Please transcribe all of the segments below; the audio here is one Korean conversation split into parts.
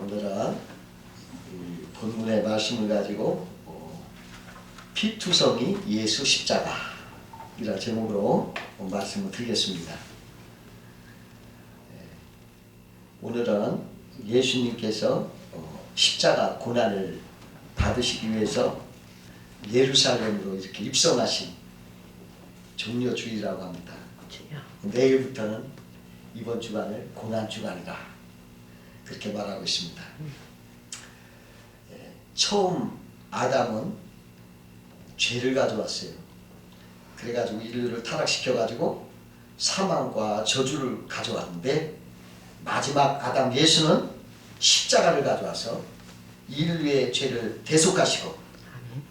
오늘은 이 본문의 말씀을 가지고 피투성이 예수 십자가 이런 제목으로 말씀을 드리겠습니다. 오늘은 예수님께서 십자가 고난을 받으시기 위해서 예루살렘으로 이렇게 입성하신 종려주일이라고 합니다. 내일부터는 이번 주간을 고난주간이다 그렇게 말하고 있습니다. 처음 아담은 죄를 가져왔어요. 그래가지고 인류를 타락시켜가지고 사망과 저주를 가져왔는데 마지막 아담 예수는 십자가를 가져와서 인류의 죄를 대속하시고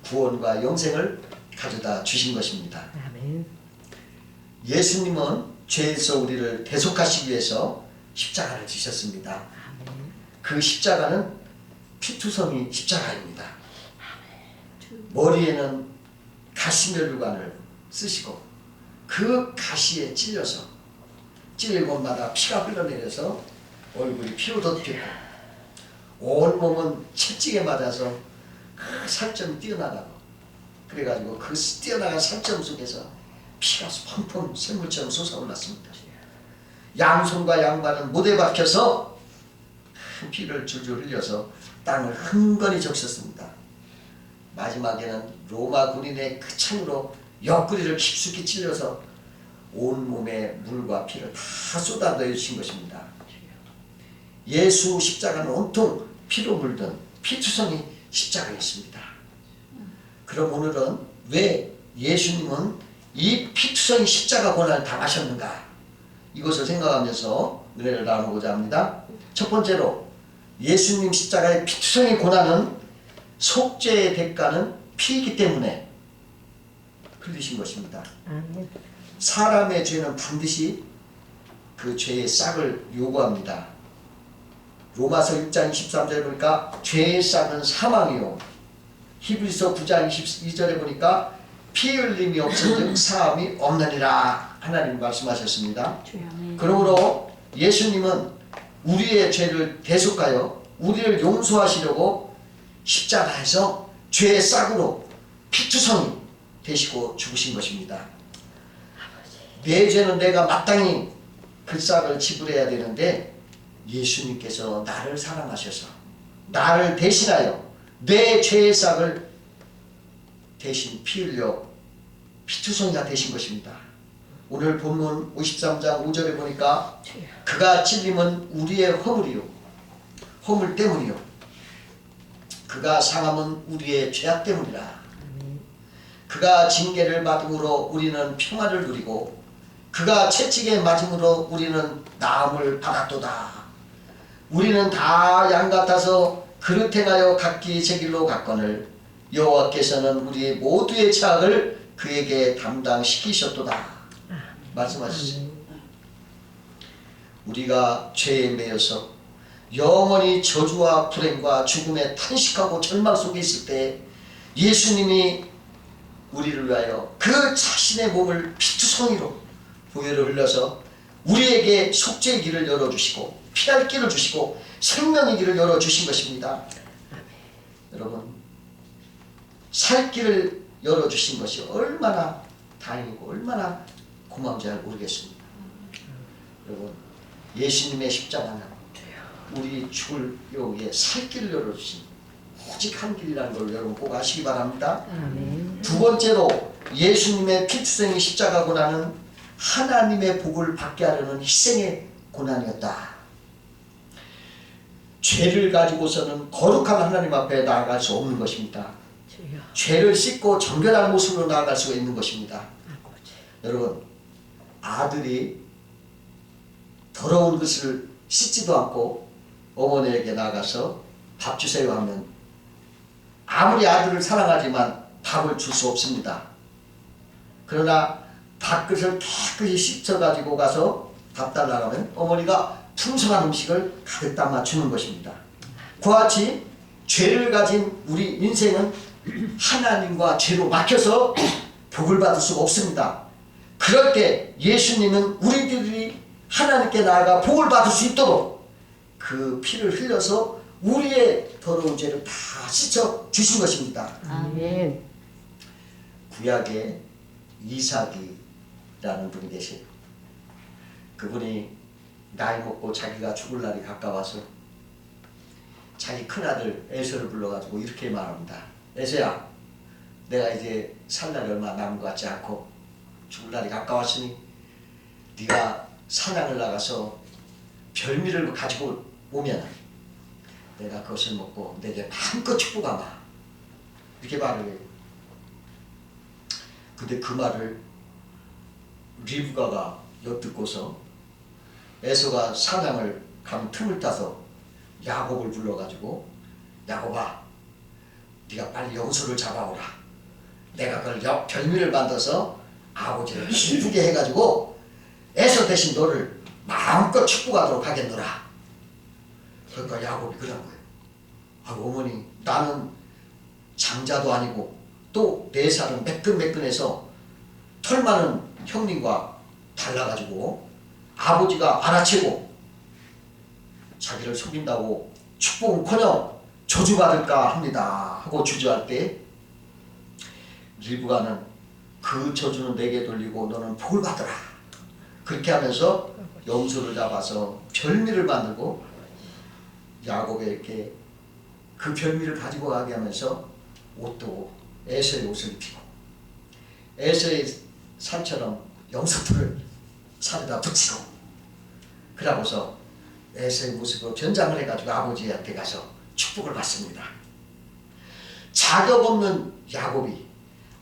구원과 영생을 가져다 주신 것입니다. 예수님은 죄에서 우리를 대속하시기 위해서 십자가를 지셨습니다. 그 십자가는 피투성이 십자가입니다. 머리에는 가시면류관을 쓰시고 그 가시에 찔려서 찔린 곳마다 피가 흘러내려서 얼굴이 피로 덮이고 온몸은 채찍에 맞아서 그 살점이 뛰어나가고 그래가지고 그 뛰어나간 살점 속에서 피가 펑펑 샘물처럼 솟아올랐습니다. 양손과 양발은 못에 박혀서 큰 피를 줄줄 흘려서 땅을 흥건히 적셨습니다. 마지막에는 로마 군인의 그 창으로 옆구리를 깊숙이 찔려서 온몸에 물과 피를 다 쏟아내어 주신 것입니다. 예수 십자가는 온통 피로 물든 피투성이 십자가였습니다. 그럼 오늘은 왜 예수님은 이 피투성이 십자가 고난을 당하셨는가? 이것을 생각하면서 은혜를 나누고자 합니다. 첫 번째로 예수님 십자가의 피투성이 고난은 속죄의 대가는 피이기 때문에 흘리신 것입니다. 사람의 죄는 반드시 그 죄의 싹을 요구합니다. 로마서 6장 23절에 보니까 죄의 싹은 사망이요 히브리서 9장 22절에 보니까 피 흘림이 없은즉 사함이 없느니라 하나님 말씀하셨습니다. 그러므로 예수님은 우리의 죄를 대속하여 우리를 용서하시려고 십자가에서 죄의 싹으로 피투성이 되시고 죽으신 것입니다. 내 죄는 내가 마땅히 그 싹을 지불해야 되는데 예수님께서 나를 사랑하셔서 나를 대신하여 내 죄의 싹을 대신 피 흘려 피투성이가 되신 것입니다. 오늘 본문 53장 5절에 보니까 그가 찔림은 우리의 허물이요 허물 때문이요 그가 상함은 우리의 죄악 때문이라. 그가 징계를 받음으로 우리는 평화를 누리고 그가 채찍에 맞음으로 우리는 나음을 받았도다. 우리는 다 양같아서 그릇 행하여 각기 제 길로 갔거늘 여호와께서는 우리 모두의 죄악을 그에게 담당시키셨도다 말씀하셨어요. 우리가 죄에 매여서 영원히 저주와 불행과 죽음에 탄식하고 절망 속에 있을 때 예수님이 우리를 위하여 그 자신의 몸을 피투성이로 보혈을 흘려서 우리에게 속죄의 길을 열어주시고 피할 길을 주시고 생명의 길을 열어주신 것입니다. 여러분 살 길을 열어주신 것이 얼마나 다행이고 얼마나 고마운지 잘 모르겠습니다. 여러분 예수님의 십자가는 우리 죽을 여기에 살 길을 열어주신 오직 한 길이라는 걸 여러분 꼭 아시기 바랍니다. 두 번째로 예수님의 피투성이 십자가 고난은 하나님의 복을 받게 하려는 희생의 고난이었다. 죄를 가지고서는 거룩한 하나님 앞에 나아갈 수 없는 것입니다. 죄를 씻고 정결한 모습으로 나아갈 수가 있는 것입니다. 여러분 아들이 더러운 것을 씻지도 않고 어머니에게 나가서 밥 주세요 하면 아무리 아들을 사랑하지만 밥을 줄 수 없습니다. 그러나 밥그릇을 깨끗이 씻어가지고 가서 밥 달라고 하면 어머니가 풍성한 음식을 가득 담아 주는 것입니다. 그와 같이 죄를 가진 우리 인생은 하나님과 죄로 막혀서 복을 받을 수가 없습니다. 그럴 때 예수님은 우리들이 하나님께 나아가 복을 받을 수 있도록 그 피를 흘려서 우리의 더러운 죄를 다 씻어 주신 것입니다. 아멘. 구약에 이삭이라는 분이 계세요. 그분이 나이 먹고 자기가 죽을 날이 가까워서 자기 큰아들 에서를 불러가지고 이렇게 말합니다. 에서야, 내가 이제 살 날이 얼마 남은 것 같지 않고 죽을 날이 가까웠으니 네가 사냥을 나가서 별미를 가지고 오면 내가 그것을 먹고 내게 마음껏 축복하마. 이렇게 말을 해요. 근데 그 말을 리브가가 엿듣고서 에서가 사냥을 간 틈을 따서 야곱을 불러가지고, 야곱아, 네가 빨리 염소를 잡아오라. 내가 그걸 별미를 만들어서 아버지를 기쁘게 해가지고 에서 대신 너를 마음껏 축복하도록 하겠노라. 그러니까 야곱이 그런 거예요. 아, 어머니, 나는 장자도 아니고 또 내 살은 매끈매끈해서 털 많은 형님과 달라가지고 아버지가 알아채고 자기를 속인다고 축복은커녕 저주받을까 합니다 하고 주저할 때 리브가는 그 저주는 내게 돌리고 너는 복을 받으라. 그렇게 하면서 염소를 잡아서 별미를 만들고 야곱에게 그 별미를 가지고 가게 하면서 옷도 에서의 옷을 입히고 에서의 살처럼 염소털을 살에다 붙이고, 그러고서 에서의 모습으로 변장을 해가지고 아버지한테 가서 축복을 받습니다. 자격 없는 야곱이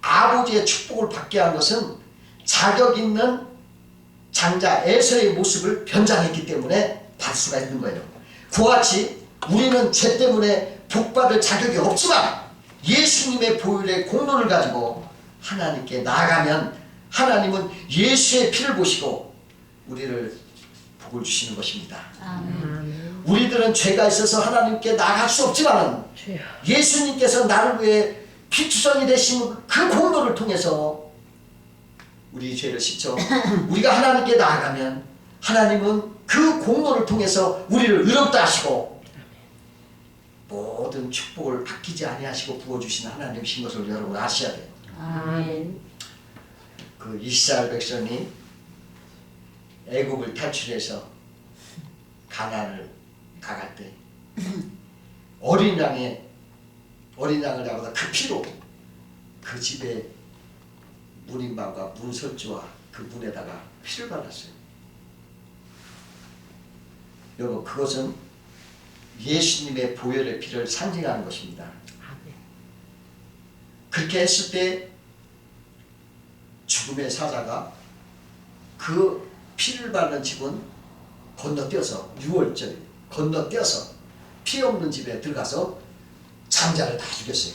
아버지의 축복을 받게 한 것은 자격 있는 장자 에서의 모습을 변장했기 때문에 받을 수가 있는 거예요. 그와 같이 우리는 죄 때문에 복받을 자격이 없지만 예수님의 보혈의 공로를 가지고 하나님께 나아가면 하나님은 예수의 피를 보시고 우리를 복을 주시는 것입니다. 아멘. 우리들은 죄가 있어서 하나님께 나아갈 수 없지만 주여. 예수님께서 나를 위해 피투성이 되신 그 공로를 통해서 우리 죄를 씻어 우리가 하나님께 나아가면 하나님은 그 공로를 통해서 우리를 의롭다 하시고 모든 축복을 아끼지 아니하시고 부어주시는 하나님이신 것을 여러분 아셔야 돼요. 아멘. 그 이스라엘 백성이 애굽을 탈출해서 가나안을 나갈 때 어린 양을 잡아서 그 피로 그 집에 문인방과 문설주와 그 문에다가 피를 발랐어요. 여러분, 그것은 예수님의 보혈의 피를 상징하는 것입니다. 아멘. 그렇게 했을 때 죽음의 사자가 그 피를 바른 집은 건너뛰어서 6월절 건너뛰어서 피 없는 집에 들어가서 장자를 다 죽였어요.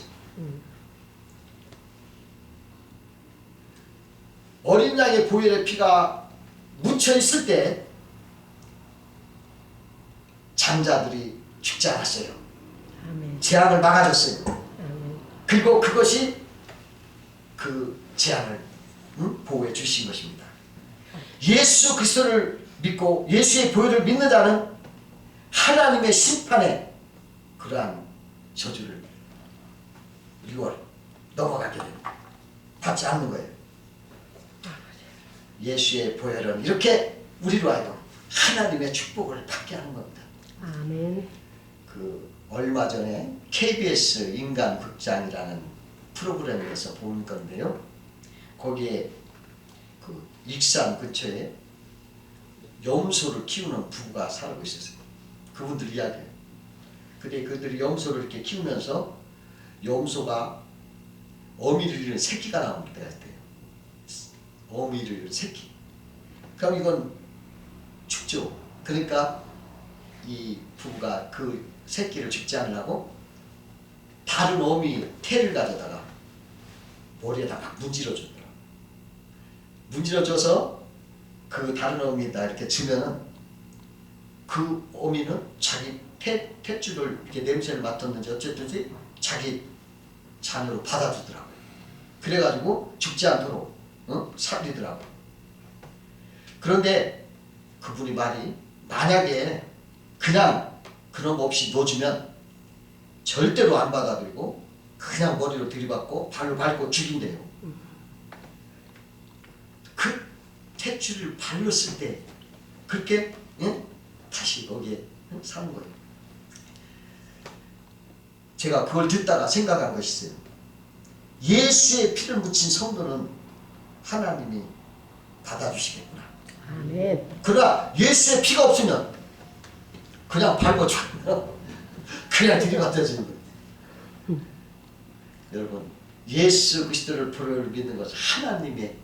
어린 양의 보혈의 피가 묻혀 있을 때 장자들이 죽지 않았어요. 아멘. 재앙을 막아줬어요. 아멘. 그리고 그것이 그 재앙을 보호해 주신 것입니다. 예수 그리스도를 믿고 예수의 보혈을 믿는 자는 하나님의 심판에 그러한 저주를 6월 넘어가게 됩니다. 받지 않는 거예요. 예수의 보혈은 이렇게 우리로 하여금 하나님의 축복을 받게 하는 겁니다. 아멘. 그 얼마 전에 KBS 인간극장이라는 프로그램에서 본 건데요. 거기에 그 익산 근처에 염소를 키우는 부부가 살고 있었어요. 그분들 이야기예요. 근데 그들이 염소를 이렇게 키우면서 염소가 어미를 잃은 새끼가 나올 때가 있대요. 어미를 잃은 새끼. 그럼 이건 죽죠. 그러니까 이 부부가 그 새끼를 죽지 않으려고 다른 어미 태를 가져다가 머리에다 막 문질러줬더라. 문질러줘서 그 다른 어미에다 이렇게 주면은 그 어미는 자기 탯줄을 이렇게 냄새를 맡았는지 어쨌든지 자기 자녀로 받아주더라고요. 그래가지고 죽지 않도록 살리더라고요. 그런데 그분이 말이 만약에 그냥 그런 거 없이 놓주면 절대로 안 받아들이고 그냥 머리로 들이받고 발로 밟고 죽인대요. 그 탯줄을 발로 쓸 때 그렇게 다시 거기에 사는 거예요. 제가 그걸 듣다가 생각한 것이 있어요. 예수의 피를 묻힌 성도는 하나님이 받아주시겠구나. 아멘. 그러나 예수의 피가 없으면 그냥 밟고 죽으면 그냥 들이받아지는 거예요. 여러분, 예수 그리스도를 보혈을 믿는 것은 하나님의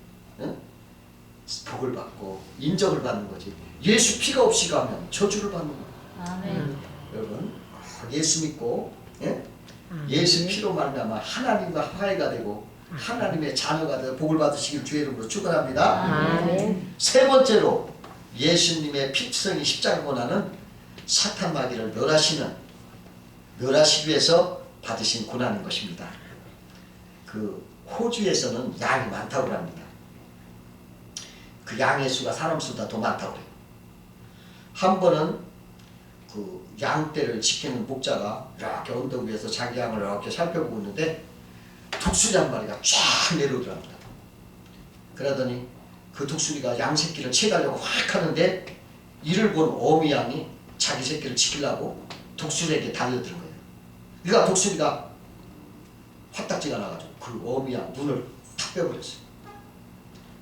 복을 받고 인정을 받는 거지. 예수 피가 없이 가면 저주를 받는 거예요. 아멘. 여러분, 예수 믿고 아멘. 예수 피로 말미암아 하나님과 화해가 되고 하나님의 자녀가 되어 복을 받으시길 주의 이름으로 축원합니다. 아멘. 세 번째로 예수님의 피투성이 십자가 고난은 사탄 마귀를 멸하시기 위해서 받으신 고난인 것입니다. 그 호주에서는 양이 많다고 합니다. 그 양의 수가 사람 수보다 더 많다고 그래요. 한 번은 그 양떼를 지키는 목자가 이렇게 언덕 위에서 자기 양을 이렇게 살펴보고 있는데 독수리 한 마리가 쫙 내려오더랍니다. 그러더니 그 독수리가 양 새끼를 채가려고 확 하는데 이를 본 어미 양이 자기 새끼를 지키려고 독수리에게 달려드는 거예요. 그러니까 독수리가 화딱지가 나가지고 그 어미 양 눈을 탁 빼버렸어요.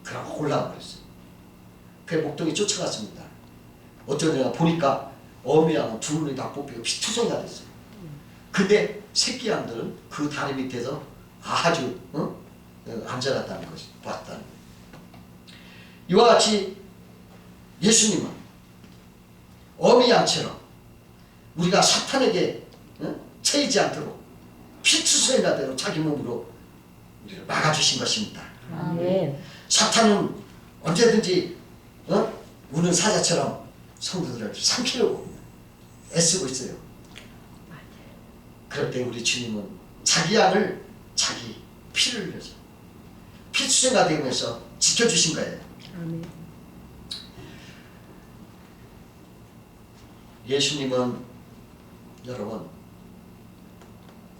그러고 올라가 버렸어요. 그 목동이 쫓아갔습니다. 어쩌냐 보니까 어미 양은 두 눈이 다 뽑히고 피투성이가 됐어요. 근데 새끼 양들은 그 다리 밑에서 아주 안전하다는 것을 봤다는 거예요. 이와 같이 예수님은 어미 양처럼 우리가 사탄에게 채이지 않도록 피투성이가 되도록 자기 몸으로 우리를 막아주신 것입니다. 아멘. 사탄은 언제든지 우는 사자처럼 성도들을 삼키려고 애쓰고 있어요. 그럴 때 우리 주님은 자기 양을 자기 피를 흘려서 피투성이가 되면서 지켜주신 거예요. 아멘. 예수님은 여러분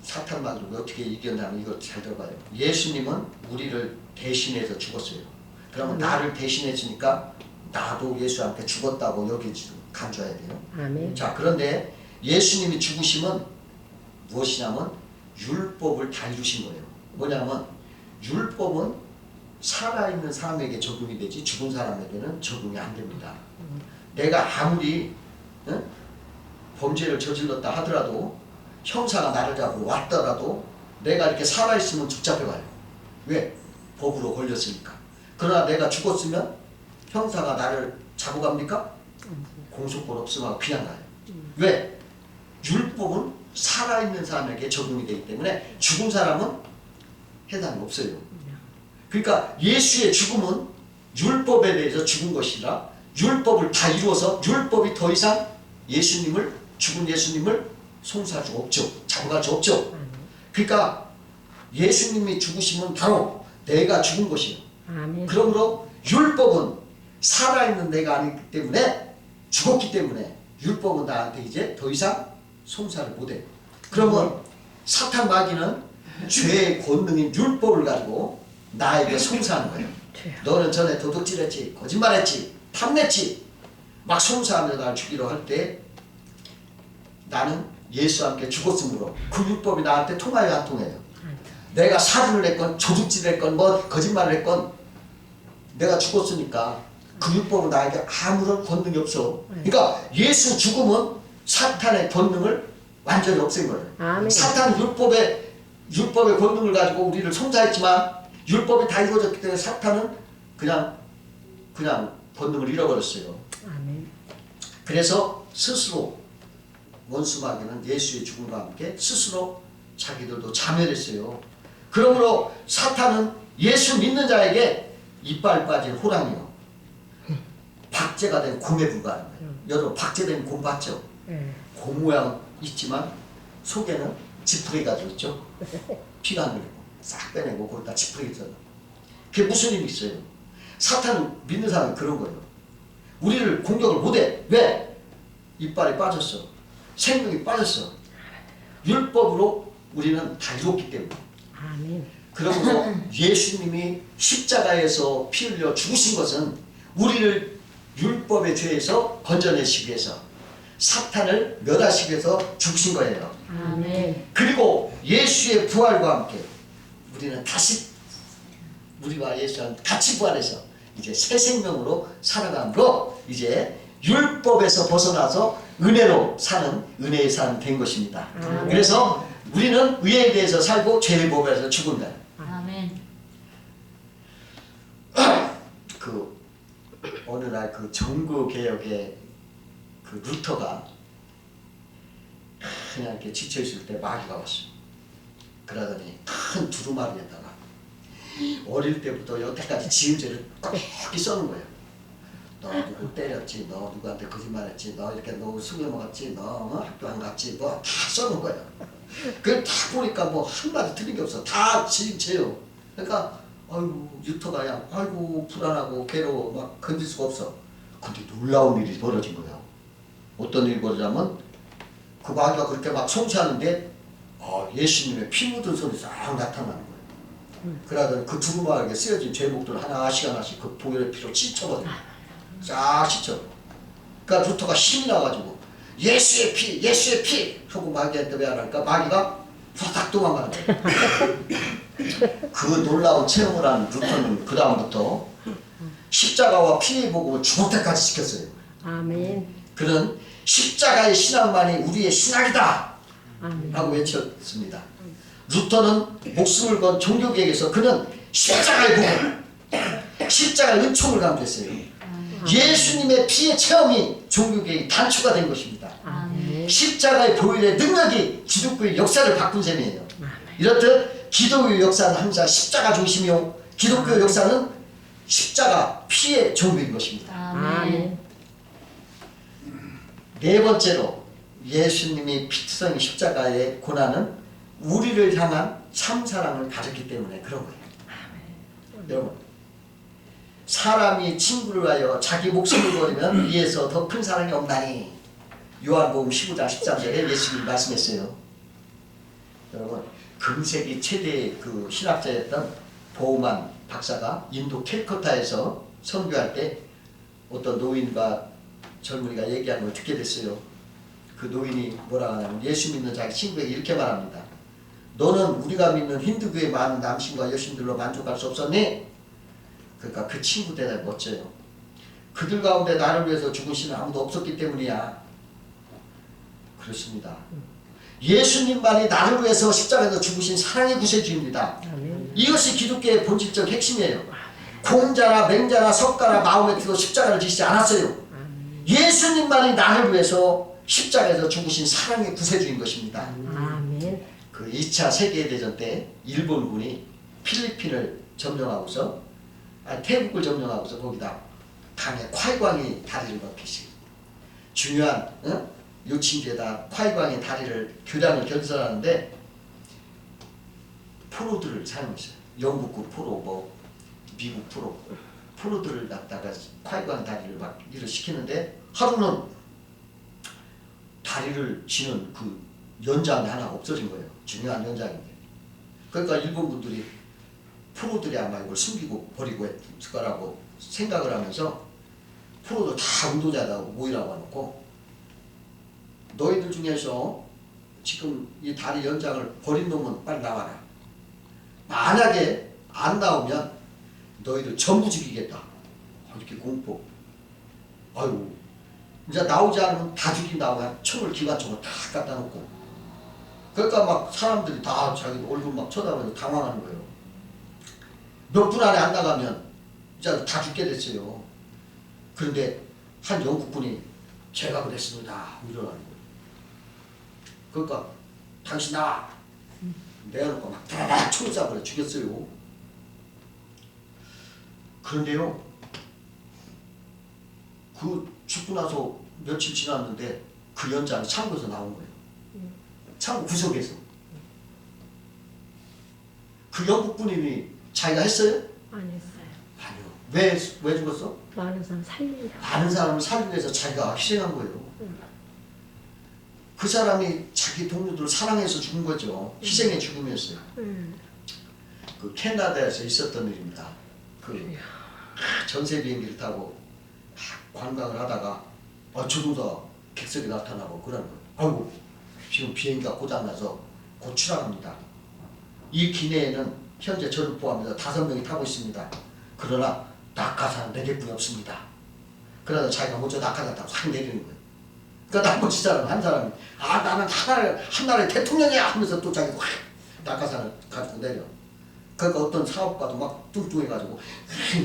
사탄 마귀를 어떻게 이겼냐면 이거 잘 들어봐요. 예수님은 우리를 대신해서 죽었어요. 그러면 나를 대신했으니까 나도 예수 함께 죽었다고 여기지 간주해야 돼요. 아멘. 자, 그런데 예수님이 죽으심은 무엇이냐면 율법을 다 이루신 거예요. 뭐냐면 율법은 살아있는 사람에게 적용이 되지 죽은 사람에게는 적용이 안 됩니다. 내가 아무리 범죄를 저질렀다 하더라도 형사가 나를 잡으러 왔더라도 내가 이렇게 살아있으면 붙잡혀가요. 왜? 법으로 걸렸으니까. 그러나 내가 죽었으면 형사가 나를 잡아갑니까? 공소권 없으면 그냥 가요. 왜? 율법은 살아있는 사람에게 적용이 되기 때문에 죽은 사람은 해당이 없어요. 그러니까 예수의 죽음은 율법에 대해서 죽은 것이라 율법을 다 이루어서 율법이 더 이상 예수님을 죽은 예수님을 송사할 수 없죠. 잡아갈 수 없죠. 그러니까 예수님이 죽으시면 바로 내가 죽은 것이에요. 아멘. 그러므로 율법은 살아있는 내가 아니기 때문에 죽었기 때문에 율법은 나한테 이제 더 이상 송사를 못해요. 그러면 사탄 마귀는 죄의 권능인 율법을 가지고 나에게 송사하는 거예요. 너는 전에 도둑질했지, 거짓말했지, 탐냈지, 막 송사하며 날 죽이려 할 때 나는 예수와 함께 죽었으므로 그 율법이 나한테 통하여 안 통해요. 내가 살인을 했건 도둑질을 했건 뭐 거짓말을 했건 내가 죽었으니까 그 율법은 나에게 아무런 권능이 없어. 그러니까 예수 죽음은 사탄의 권능을 완전히 없앤 거예요. 아멘. 사탄 율법의 권능을 가지고 우리를 송사했지만 율법이 다 이루어졌기 때문에 사탄은 그냥 권능을 잃어버렸어요. 아멘. 그래서 스스로 원수 마귀는 예수의 죽음과 함께 스스로 자기들도 자멸했어요. 그러므로 사탄은 예수 믿는 자에게 이빨 빠진 호랑이요, 박제가 된 곰에 불과한 거예요. 여러분 박제된 곰 봤죠? 네. 곰 모양 있지만 속에는 지푸레기가 들어있죠. 피가 안 흘리고 싹 빼내고 거기다 지푸레기 들어. 그게 무슨 힘이 있어요? 사탄은 믿는 사람은 그런 거예요. 우리를 공격을 못해. 왜? 이빨이 빠졌어. 생명이 빠졌어. 율법으로 우리는 다 이뤘기 때문에. 아멘. 그러므로 예수님이 십자가에서 피 흘려 죽으신 것은 우리를 율법의 죄에서 건져내시기 위해서, 사탄을 멸하시기 위해서 죽으신 거예요. 아멘. 그리고 예수의 부활과 함께 우리는 다시, 우리와 예수랑 같이 부활해서 이제 새 생명으로 살아감으로 이제 율법에서 벗어나서 은혜로 사는, 은혜의 삶이 된 것입니다. 아멘. 그래서 우리는 의에 대해서 살고 죄의 법에서 죽은다. 아멘. 그 어느 날 그 정부 개혁의 그 루터가 그냥 이렇게 지쳐 있을 때 마귀가 왔어. 그러더니 큰 두루마리에다가 어릴 때부터 여태까지 지은 죄를 꽉 써는 거예요. 너 누구 때렸지, 너 누구한테 거짓말했지, 너 이렇게 너 술 먹었지, 너 학교 안 갔지, 뭐 다 써는 거예요. 그걸 다 보니까 뭐 한마디 틀린 게 없어. 다 지은 죄요. 그러니까 아이고 유터가 야 아이고 불안하고 괴로워 막 건질 수가 없어. 근데 놀라운 일이 벌어진 거예요. 어떤 일이 벌어지냐면 그 마귀가 그렇게 막 송치하는데 예수님의 피 묻은 손이 싹 나타나는 거예요. 그러더니 그 두루마리에 쓰여진 죄목들을 하나씩 하나씩 그 보혈의 피로 씻어버려요. 싹 씻어. 그러니까 루터가 힘이 나가지고 예수의 피, 예수의 피 하고 마귀한테 왜 하니까 마귀가 후딱 도망가는 거예요. 그 놀라운 체험을 한 루터는 그 다음부터 십자가와 피의 복음을 죽을 때까지 지켰어요. 아멘. 그는 십자가의 신앙만이 우리의 신앙이다 아멘. 라고 외쳤습니다. 루터는 목숨을 건 종교개혁에서 그는 십자가의 복음, 십자가의 은총을 강조했어요. 예수님의 피의 체험이 종교개혁의 단초가 된 것입니다. 아멘. 십자가의 보혈의 능력이 기독교의 역사를 바꾼 셈이에요. 이렇듯 기독교의 역사는 항상 십자가 중심이요, 기독교의 역사는 십자가 피의 종교인 것입니다. 아멘. 네 번째로 예수님이 피투성이 십자가의 고난은 우리를 향한 참사랑을 가졌기 때문에 그런 거예요. 여러분, 사람이 친구를 위하여 자기 목숨을 버리면 이에서 더 큰 사랑이 없나니, 요한복음 15장 13절에 예수님이 말씀했어요. 여러분, 금세기 최대 그 신학자였던 보우만 박사가 인도 캘커타에서 선교할 때 어떤 노인과 젊은이가 얘기하는 걸 듣게 됐어요. 그 노인이 뭐라 하냐면 예수 믿는 자기 친구에게 이렇게 말합니다. 너는 우리가 믿는 힌두교의 많은 남신과 여신들로 만족할 수 없었니? 그러니까 그 친구 대답이 멋져요. 그들 가운데 나를 위해서 죽은 신은 아무도 없었기 때문이야. 그렇습니다. 예수님만이 나를 위해서 십자가에서 죽으신 사랑의 구세주입니다. 아멘. 이것이 기독교의 본질적 핵심이에요. 공자나 맹자나 석가나 마호메트도 십자가를 지시지 않았어요. 예수님만이 나를 위해서 십자가에서 죽으신 사랑의 구세주인 것입니다. 아멘. 그 2차 세계대전 때 일본군이 필리핀을 점령하고서 태국을 점령하고서 거기다 강에 콰이광이 다리를 박히시 중요한 요침지에다 콰이광의 다리를 교량을 건설하는데 포로들을 사용했어요. 영국군 포로, 뭐 미국 포로들을 갖다가 콰이광 다리를 막 일을 시키는데 하루는 다리를 지는 그 연장이 하나 없어진 거예요. 중요한 연장인데. 그러니까 일본군들이 포로들이 아마 이걸 숨기고 버리고 했을 거라고 생각을 하면서 포로들 다 운동자라고 모이라고 해놓고 너희들 중에서 지금 이 다리 연장을 버린 놈은 빨리 나와라. 만약에 안 나오면 너희들 전부 죽이겠다. 이렇게 공포. 아유, 이제 나오지 않으면 다 죽인다고 총을 기관총을 다 갖다 놓고. 그러니까 막 사람들이 다 자기 얼굴 막 쳐다보면서 당황하는 거예요. 몇 분 안에 안 나가면 이제 다 죽게 됐어요. 그런데 한 영국군이 제가 그랬습니다. 이러는 거예요. 그러니까 당신 나와. 내어놓고 막 다다닥 총을 쏴버려 죽였어요. 그런데요, 그 죽고 나서 며칠 지났는데 그 연장이 창고에서 나온 거예요. 창고 구석에서. 그 영국 군인이 자기가 했어요? 안 했어요. 아니요. 왜 죽었어? 많은 사람 살리려. 많은 사람을 살리기 위해서 자기가 희생한 거예요. 그 사람이 자기 동료들을 사랑해서 죽은 거죠. 희생의 죽음이었어요. 그 캐나다에서 있었던 일입니다. 그 전세 비행기를 타고 관광을 하다가 조종사 객석이 나타나고 그러는 거예요. 아이고 지금 비행기가 고장나서 곧 출항합니다. 이 기내에는 현재 저를 포함해서 5명이 타고 있습니다. 그러나 낙하산 4개뿐이 없습니다. 그러다 자기가 먼저 낙하산 타고 확 내리는 거예요. 그러니까 나머지 사람 한 사람이 나는 한 나라의 대통령이야 하면서 또 자기 확 낙하산을 가지고 내려. 그러니까 어떤 사업가도 막 뚱뚱해가지고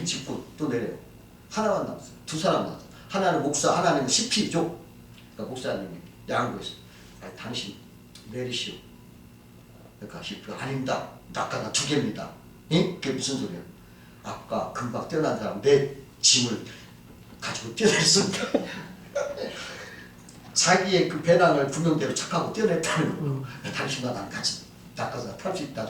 짚고 또 내려요. 하나만 남았어요. 2사람 남았어요. 하나는 목사, 하나는 CP죠. 그러니까 목사님이 양보했어요. 당신 내리시오. 그러니까 CP가 아닙니다. 낙하산 2개입니다. 응? 그게 무슨 소리야? 아까 금방 뛰어난 사람 내 짐을 가지고 뛰어냈습니다. 자기의 그 배낭을 구명대로 착하고 뛰어냈다는 거고 당신과 난 같이 낙하산 탈 수 있다.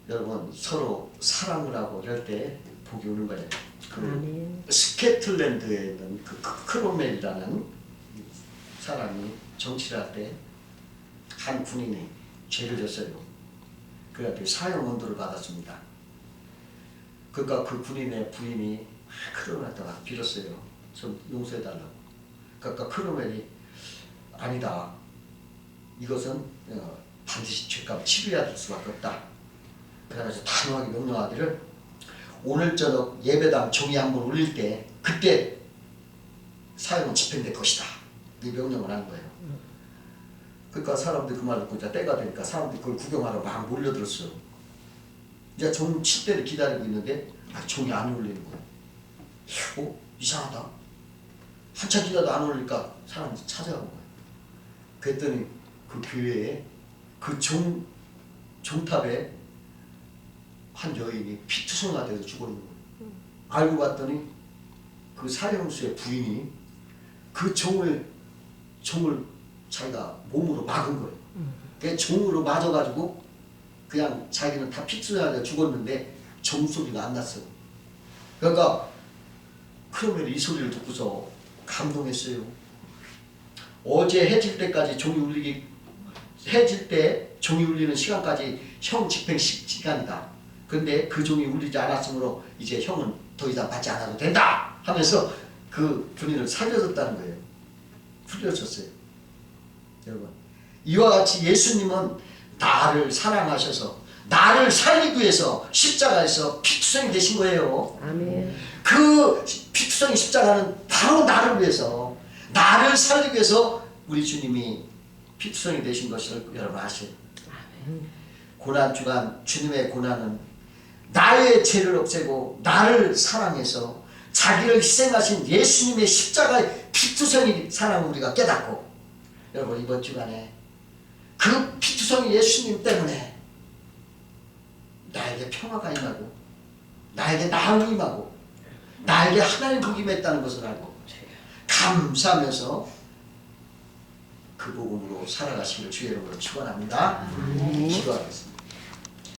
여러분 서로 사랑을 하고 이럴 때 복이 오는 거예요. 그 스코틀랜드에 있는 그 크로멜이라는 사람이 정치를 할 때 한 군인이 죄를 졌어요. 그래가지고 사형 언도를 받았습니다. 그러니까 그 군인의 부인이 크로멜에다가 빌었어요. 좀 용서해달라고. 그러니까 크로멜이 아니다. 이것은 반드시 죄값을 치러야 될 수밖에 없다. 그래서 단호하게 명령하기를 오늘 저녁 예배당 종이 한번 울릴 때 그때 사형은 집행될 것이다. 이 명령을 한 거예요. 그러니까 사람들이 그 말 듣고 이제 때가 되니까 사람들이 그걸 구경하러 막 몰려들었어요. 이제 종 칠 때를 기다리고 있는데 종이 안 울리는 거예요. 이상하다. 한참 기다려도 안 울리니까 사람들이 찾아간 거예요. 그랬더니 그 교회에 그 종탑에 한 여인이 피투성이가 돼서 죽었는 거예요. 알고 봤더니 그 사령수의 부인이 그 종을 자기가 몸으로 막은 거예요. 그 종으로 맞아가지고 그냥 자기는 다 피투성이가 돼서 죽었는데 종 소리가 안 났어요. 그러니까 크로멜이 이 소리를 듣고서 감동했어요. 어제 해질 때까지 해질 때 종이 울리는 시간까지 형 집행 시간이다. 근데 그 종이 울리지 않았으므로 이제 형은 더 이상 받지 않아도 된다 하면서 그 군인을 살려줬다는 거예요. 풀려줬어요. 여러분 이와 같이 예수님은 나를 사랑하셔서 나를 살리기 위해서 십자가에서 피투성이 되신 거예요. 아멘. 그 피투성이 십자가는 바로 나를 위해서 나를 살리기 위해서 우리 주님이 피투성이 되신 것을 여러분 아세요? 고난주간 주님의 고난은 나의 죄를 없애고 나를 사랑해서 자기를 희생하신 예수님의 십자가의 피투성이 사랑을 우리가 깨닫고 여러분 이번 주간에 그 피투성이 예수님 때문에 나에게 평화가 임하고 나에게 나음이 임하고 나에게 하나님 복이 임했다는 것을 알고 감사하면서 그 복음으로 살아가시기를 주의 이름으로 축원합니다. 기도하겠습니다.